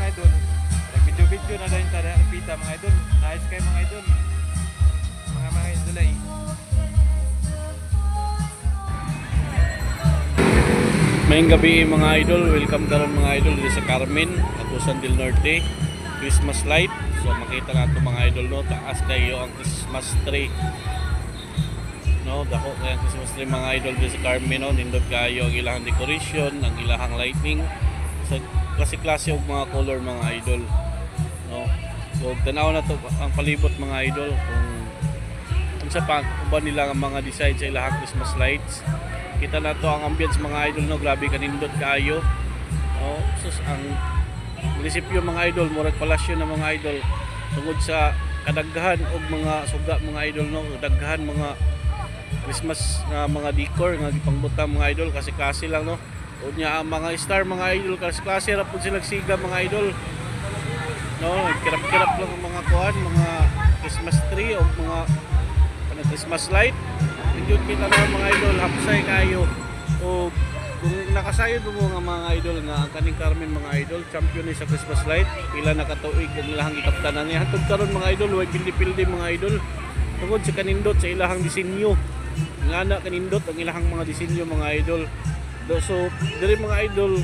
mga idol. Nag-video-video na dahil sa pita mga idol. Nice kayo mga idol. Mga idol ay. Maying gabi mga idol. Welcome daron mga idol dito sa Carmen, Agusan del Norte. Christmas light. So makita nato mga idol no, taas kayo ang Christmas tree. No, dako kay ang Christmas tree mga idol dito sa Carmen no, nindot kayo ang ilahang decoration, ang ilahang lighting. So klase-klase og mga color mga idol. No. So tanaw na to ang palibot mga idol kung sa pa uban nila ang mga design sa ilahang Christmas lights. Kita na to ang ambience mga idol no, grabe kanindot kaayo. No, sus ang munisipyo mga idol, murag palasyo na mga idol tungod sa kadaghan og mga suga mga idol no, daghan mga Christmas nga mga decor nga gipangbutang mga idol kasi klase lang no. Unya ang mga star mga idol kasi klase ra pud sila siga mga idol. No, kirap-kirap lang ang mga kuan, mga Christmas tree o mga Christmas light. Medyo kita na mga idol, hapsay kayo. O kung nakasayod mo nga mga idol nga ang kaning Carmen mga idol, champion ni sa Christmas light, pila nakatuig ang ilahang gikaptanan niya. Hantod karon mga idol, way pildi-pildi mga idol. Tungod sa kanindot sa ilahang disenyo. Ngana kanindot ang ilahang mga disenyo mga idol. So, diri mga idol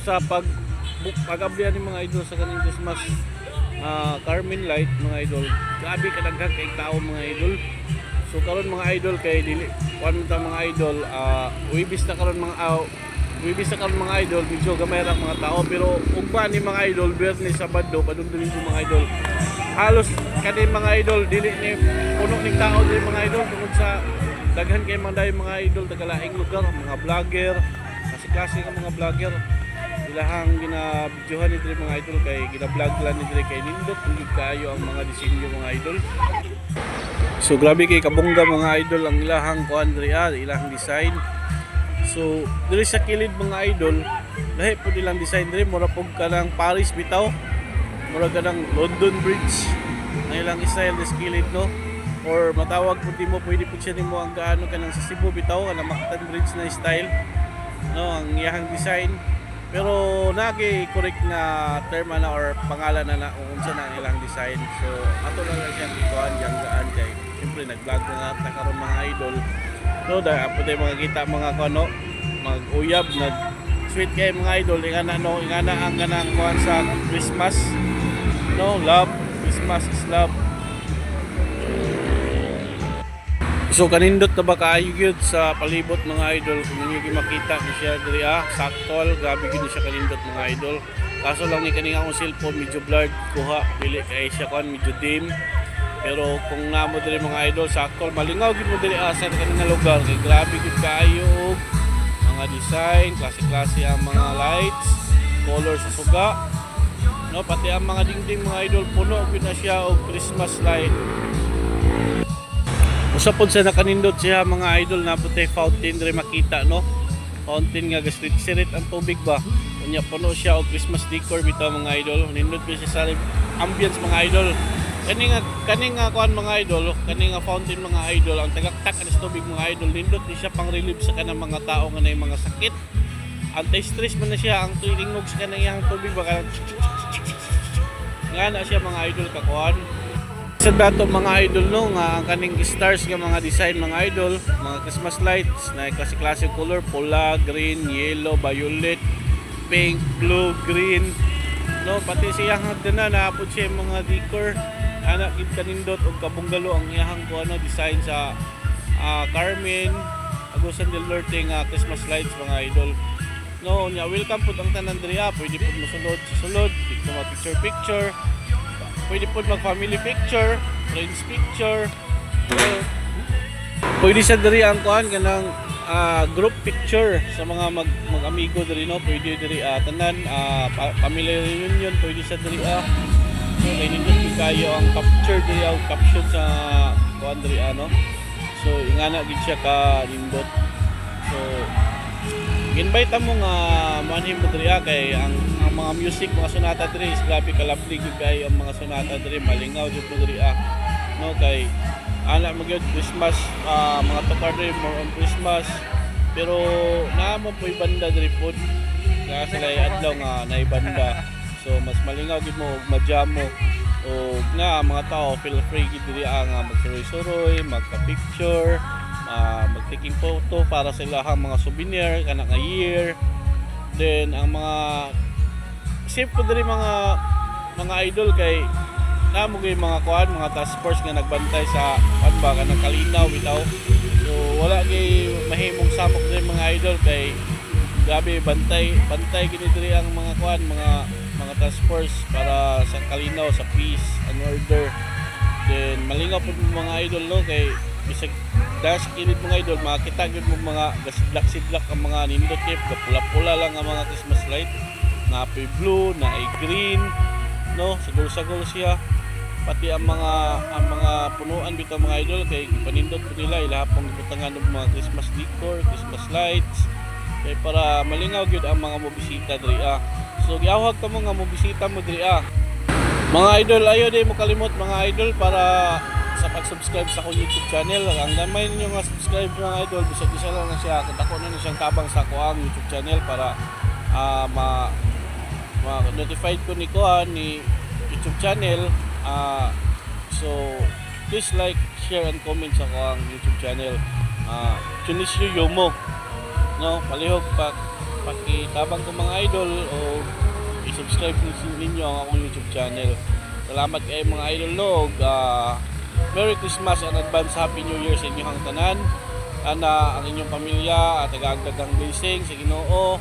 sa pag-ablihan ni mga idol sa kaning Christmas Carmen light mga idol. Grabe kadaghan kay tao mga idol. So karon mga idol kay dili kuan ta mga idol wibis na karon mga idol medyo gamay ra mga tao pero ugba ni mga idol Biyernes Sabado padungdulin ko mga idol. Halos kani mga idol dili ni puno ning tao dili mga idol tungod sa daghan kay mga idol tagalaing lugar mga vlogger kasi klase nga mga vlogger ilahang ginabidyohan ni diri mga idol kay gina-vlog lang ni diri kay nindot ug kayo ang mga disenyo mga idol. So grabe kay kabungga mga idol ang ilahang kuan diri ilahang design. So diri sa kilid mga idol lahi pud ilang design diri mura pug kanang Paris bitaw, mura kanang London Bridge ang ilang style sa kilid no, or matawag pud mo pwede pud siya nimo ang gaano kanang sa Cebu bitaw kanang Mactan Bridge na style no ang iyahang design. Pero nagi correct na term na or pangalan na kung unsa na ang ilang design. So ato na lang siyang ikuan yang gaan kay siyempre nag-vlog na ta karon mga idol. No da apo tay mga kita mga kuno mag-uyab nag sweet kay mga idol ingana no ingana ang kanang kuan sa Christmas. No, love, Christmas is love. So kanindot na ba kaayo gyud sa palibot mga idol kung ninyo makita ni siya diri saktol grabe gyud siya kanindot mga idol. Kaso lang ni kaning akong cellphone medyo blurred kuha dili kay siya kon medyo dim. Pero kung namo diri mga idol saktol malingaw gyud mo diri sa kaning lugar kay grabe gyud kaayo og mga design, klase-klase ang mga lights, color sa suga. No, pati ang mga dingding mga idol puno gyud na siya og Christmas light. Usapod sa nakanindot siya mga idol na putay fountain diri makita no. Fountain nga gasirit ang tubig ba. Unya puno siya og Christmas decor bitaw mga idol. Nindot pa siya sa ambience mga idol. Kani nga kuan mga idol, kani nga fountain mga idol ang tagaktak anis tubig mga idol. Nindot ni siya pang relieve sa kanang mga tao nga nay mga sakit. Anti-stress man na siya ang tuwing sa kanang iyang tubig ba kanang nga na siya mga idol kakuan. Sa dato mga idol no nga ang kaning stars nga mga design mga idol, mga Christmas lights na klase-klase color pula, green, yellow, violet, pink, blue, green. No pati siyang hagdan na apod siya mga decor ana gid kanindot og kabunggalo ang iyang kuano design sa Carmen, Agusan del Norte nga Christmas lights mga idol. No nya welcome pud ang tanan diri pwede pud mosulod sa sulod, dito ma picture. Pwede po mag-family picture, friends picture. Pwede sa diri ang kuan kanang group picture sa mga mag-amigo diri no. Pwede diri tanan family reunion pwede sa diri So kay nindot kayo ang capture diri ang caption sa kuan diri no. So ingana gid siya ka nindot. So invite mo nga manhim mo diri kay ang mga music, mga sonata diri is grabe ka lovely gyud kay ang mga sonata diri malingaw jud mo diri no kay ana mo gyud Christmas mga tukar diri more on Christmas pero naamo po'y banda diri pod nga sila adlaw nga naibanda So mas malingaw gid mo ug majam mo o nga mga tao feel free gid diri nga magsuroy-suroy, magka-picture, mag-taking photo para sa ilahang mga souvenir kana nga year. Then ang mga safe ko diri mga idol kay namo gyud mga kuan, mga task force nga nagbantay sa kuan ba kanang kalinaw bitaw. So wala gyud mahimong samok diri mga idol kay grabe bantay gid diri ang mga kuan, mga task force para sa kalinaw, sa peace and order. Then malingaw po mga idol no kay bisag dash kinid mga idol makita gyud mo mga gasidlak-sidlak ang mga nindot tip, pula-pula lang ang mga Christmas light. Na ay blue, na ay green, no? Sagol-sagol siya. Pati ang mga punuan bitaw mga idol kay panindot po nila ilahapong gibutangan ng mga Christmas decor, Christmas lights. Kay para malingaw gyud ang mga mobisita diri So giawhag ka mo nga mobisita mo diri Mga idol, ayo di mo kalimot mga idol para sa pag-subscribe sa akong YouTube channel. Ang gamay ninyo nga subscribe mga idol, bisag isa lang na siya. Dako na siyang tabang sa akong YouTube channel para ma-notified ko ni YouTube channel. So please like, share and comment sa akong YouTube channel. Tunis yo mo. No, palihog pakitabang ko mga idol o i-subscribe ninyo ang akong YouTube channel. Salamat kayo mga idol no. Merry Christmas and advance Happy New Year sa inyong tanan. Ana ang inyong pamilya at tagaagdagang blessing sa Ginoo.